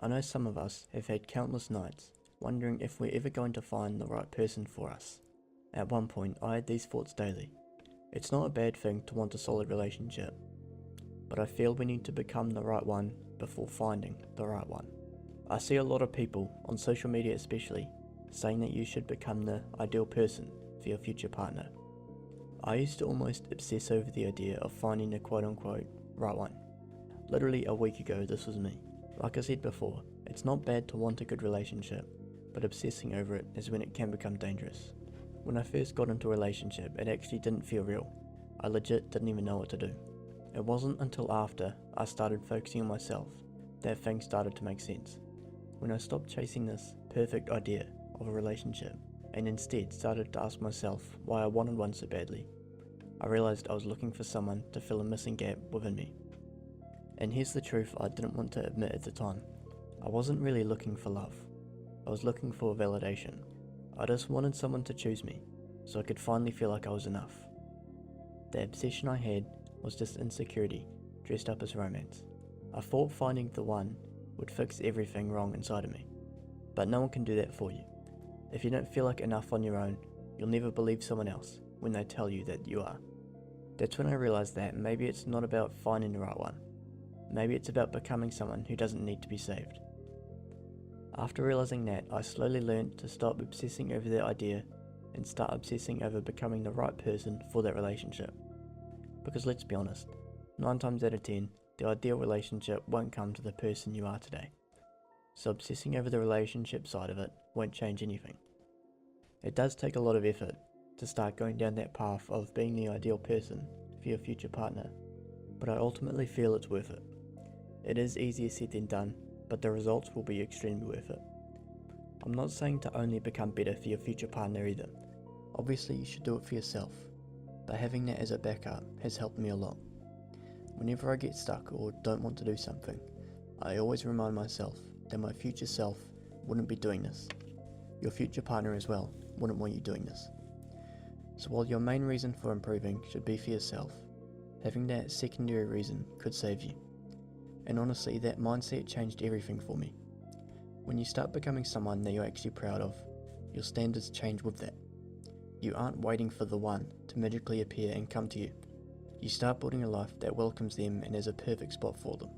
I know some of us have had countless nights wondering if we're ever going to find the right person for us. At one point, I had these thoughts daily. It's not a bad thing to want a solid relationship, but I feel we need to become the right one before finding the right one. I see a lot of people, on social media especially, saying that you should become the ideal person for your future partner. I used to almost obsess over the idea of finding the quote-unquote right one. Literally a week ago, this was me. Like I said before, it's not bad to want a good relationship, but obsessing over it is when it can become dangerous. When I first got into a relationship, it actually didn't feel real. I legit didn't even know what to do. It wasn't until after I started focusing on myself that things started to make sense. When I stopped chasing this perfect idea of a relationship and instead started to ask myself why I wanted one so badly, I realized I was looking for someone to fill a missing gap within me. And here's the truth I didn't want to admit at the time. I wasn't really looking for love. I was looking for validation. I just wanted someone to choose me, so I could finally feel like I was enough. The obsession I had was just insecurity, dressed up as romance. I thought finding the one would fix everything wrong inside of me. But no one can do that for you. If you don't feel like enough on your own, you'll never believe someone else when they tell you that you are. That's when I realized that maybe it's not about finding the right one. Maybe it's about becoming someone who doesn't need to be saved. After realizing that, I slowly learned to stop obsessing over that idea and start obsessing over becoming the right person for that relationship. Because let's be honest, 9 times out of 10, the ideal relationship won't come to the person you are today. So obsessing over the relationship side of it won't change anything. It does take a lot of effort to start going down that path of being the ideal person for your future partner, but I ultimately feel it's worth it. It is easier said than done, but the results will be extremely worth it. I'm not saying to only become better for your future partner either. Obviously you should do it for yourself, but having that as a backup has helped me a lot. Whenever I get stuck or don't want to do something, I always remind myself that my future self wouldn't be doing this. Your future partner as well wouldn't want you doing this. So while your main reason for improving should be for yourself, having that secondary reason could save you. And honestly, that mindset changed everything for me. When you start becoming someone that you're actually proud of, your standards change with that. You aren't waiting for the one to magically appear and come to you. You start building a life that welcomes them and is a perfect spot for them.